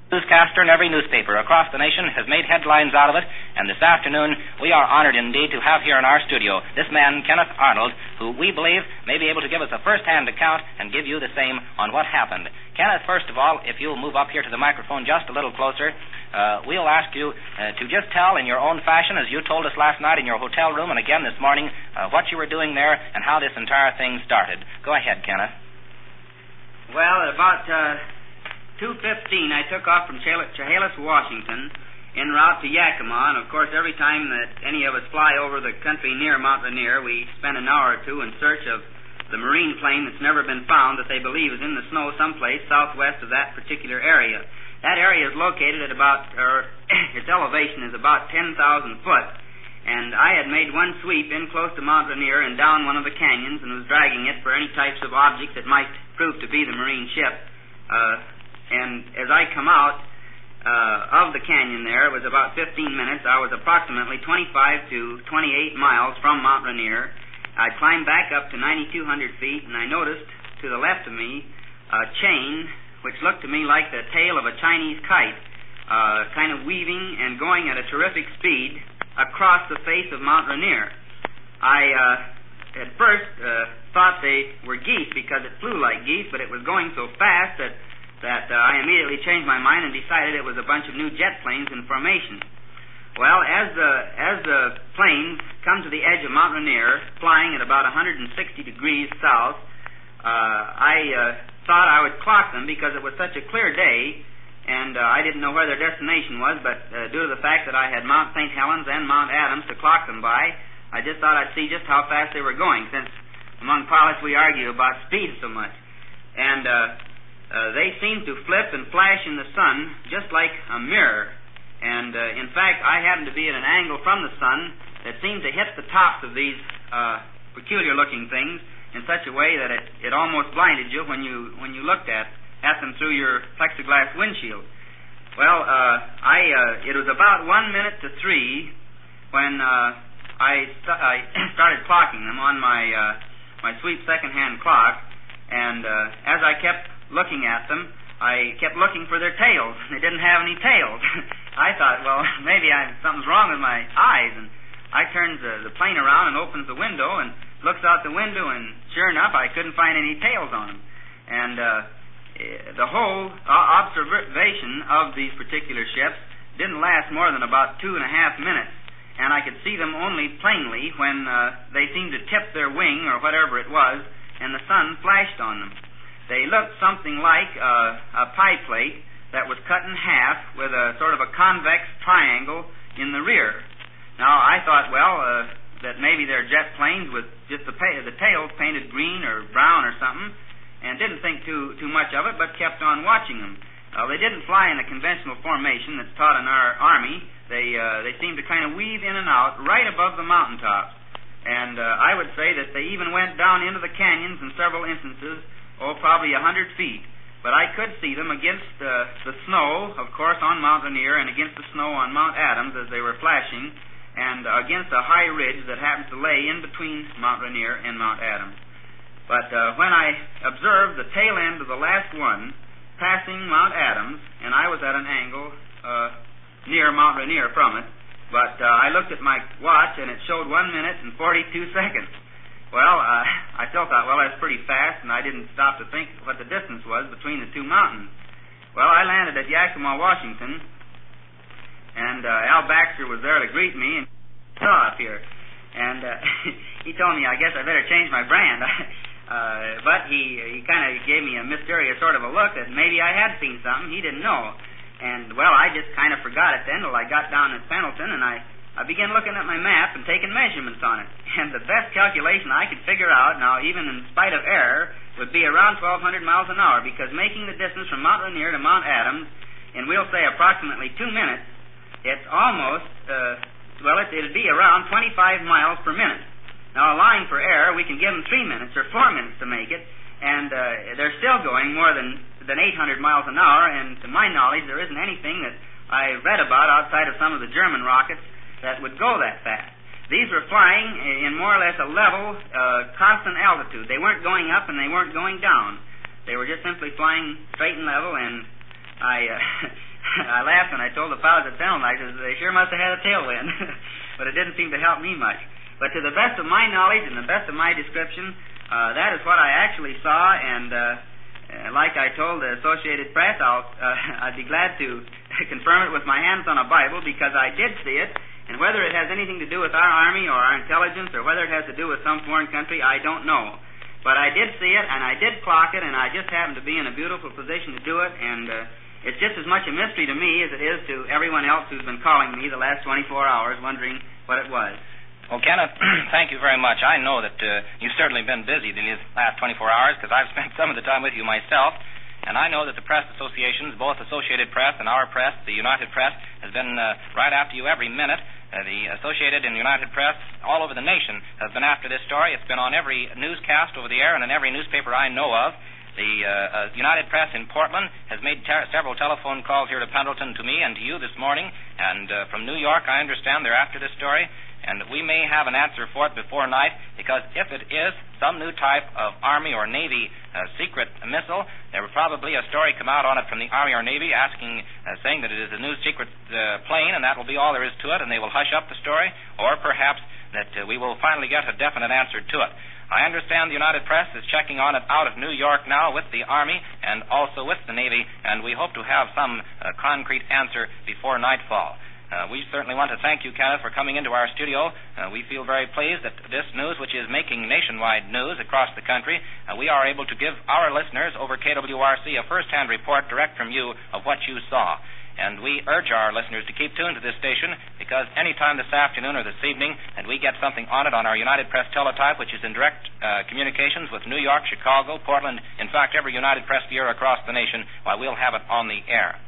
Newscaster in every newspaper across the nation has made headlines out of it, and this afternoon we are honored indeed to have here in our studio this man, Kenneth Arnold, who we believe may be able to give us a first-hand account and give you the same on what happened. Kenneth, first of all, if you'll move up here to the microphone just a little closer, we'll ask you to just tell in your own fashion, as you told us last night in your hotel room and again this morning, what you were doing there and how this entire thing started. Go ahead, Kenneth. Well, at about 2:15, I took off from Chehalis, Washington, en route to Yakima, and of course every time that any of us fly over the country near Mount Rainier, we spend an hour or two in search of the marine plane that's never been found that they believe is in the snow someplace southwest of that particular area. That area is located at its elevation is about 10,000 foot, and I had made one sweep in close to Mount Rainier and down one of the canyons and was dragging it for any types of objects that might prove to be the marine ship. And as I come out of the canyon there, it was about 15 minutes. I was approximately 25 to 28 miles from Mount Rainier. I climbed back up to 9,200 feet, and I noticed to the left of me a chain which looked to me like the tail of a Chinese kite, kind of weaving and going at a terrific speed across the face of Mount Rainier. I at first thought they were geese because it flew like geese, but it was going so fast that I immediately changed my mind and decided it was a bunch of new jet planes in formation. Well, as the planes come to the edge of Mount Rainier, flying at about 160 degrees south, I thought I would clock them because it was such a clear day, and I didn't know where their destination was, but due to the fact that I had Mount St. Helens and Mount Adams to clock them by, I just thought I'd see just how fast they were going, since among pilots we argue about speed so much. And they seemed to flip and flash in the sun just like a mirror. And, in fact, I happened to be at an angle from the sun that seemed to hit the tops of these peculiar-looking things in such a way that it almost blinded you when you looked at them through your plexiglass windshield. Well, it was about 1 minute to 3 when I started clocking them on my sweep second-hand clock, and as I kept looking at them, I kept looking for their tails. They didn't have any tails. I thought, well, maybe something's wrong with my eyes, and I turns the plane around and opens the window and looks out the window, and sure enough, I couldn't find any tails on them. And the whole observation of these particular ships didn't last more than about 2.5 minutes, and I could see them only plainly when they seemed to tip their wing or whatever it was, and the sun flashed on them. They looked something like a pie plate that was cut in half with a sort of a convex triangle in the rear. Now, I thought, well, that maybe they're jet planes with just the tails painted green or brown or something, and didn't think too much of it, but kept on watching them. They didn't fly in a conventional formation that's taught in our Army. They seemed to kind of weave in and out right above the mountaintops. And I would say that they even went down into the canyons in several instances, probably 100 feet. But I could see them against the snow, of course, on Mount Rainier, and against the snow on Mount Adams as they were flashing, and against a high ridge that happens to lay in between Mount Rainier and Mount Adams. But when I observed the tail end of the last one passing Mount Adams, and I was at an angle near Mount Rainier from it, but I looked at my watch, and it showed 1 minute and 42 seconds. Well, I still thought, well, that's pretty fast, and I didn't stop to think what the distance was between the two mountains. Well, I landed at Yakima, Washington, and Al Baxter was there to greet me and saw up here. And he told me, I guess I better change my brand. But he kind of gave me a mysterious sort of a look that maybe I had seen something he didn't know. And, well, I just kind of forgot it then till I got down at Pendleton, and I began looking at my map and taking measurements on it. And the best calculation I could figure out, now even in spite of error, would be around 1,200 miles an hour, because making the distance from Mount Rainier to Mount Adams in, we'll say, approximately 2 minutes, it's almost, it'd be around 25 miles per minute. Now, allowing for error, we can give them 3 minutes or 4 minutes to make it, and they're still going more than 800 miles an hour, and to my knowledge, there isn't anything that I read about outside of some of the German rockets that would go that fast. These were flying in more or less a level, constant altitude. They weren't going up and they weren't going down. They were just simply flying straight and level, and I laughed when I told the fellows at Sound Like they sure must have had a tailwind, but it didn't seem to help me much. But to the best of my knowledge and the best of my description, that is what I actually saw, and like I told the Associated Press, I'd be glad to confirm it with my hands on a Bible, because I did see it, and whether it has anything to do with our Army or our intelligence, or whether it has to do with some foreign country, I don't know. But I did see it, and I did clock it, and I just happened to be in a beautiful position to do it, and it's just as much a mystery to me as it is to everyone else who's been calling me the last 24 hours wondering what it was. Well, Kenneth, thank you very much. I know that you've certainly been busy these last 24 hours, because I've spent some of the time with you myself, and I know that the press associations, both Associated Press and our press, the United Press, has been right after you every minute. The Associated and United Press all over the nation have been after this story. It's been on every newscast over the air and in every newspaper I know of. The United Press in Portland has made several telephone calls here to Pendleton to me and to you this morning, and from New York I understand they're after this story, and we may have an answer for it before night, because if it is some new type of Army or Navy secret missile, there will probably a story come out on it from the Army or Navy saying that it is a new secret plane, and that will be all there is to it, and they will hush up the story, or perhaps that we will finally get a definite answer to it. I understand the United Press is checking on it out of New York now with the Army and also with the Navy, and we hope to have some concrete answer before nightfall. We certainly want to thank you, Kenneth, for coming into our studio. We feel very pleased that this news, which is making nationwide news across the country, we are able to give our listeners over KWRC a first-hand report direct from you of what you saw. And we urge our listeners to keep tuned to this station, because any time this afternoon or this evening that we get something on it on our United Press teletype, which is in direct communications with New York, Chicago, Portland, in fact, every United Press bureau across the nation, why, we'll have it on the air.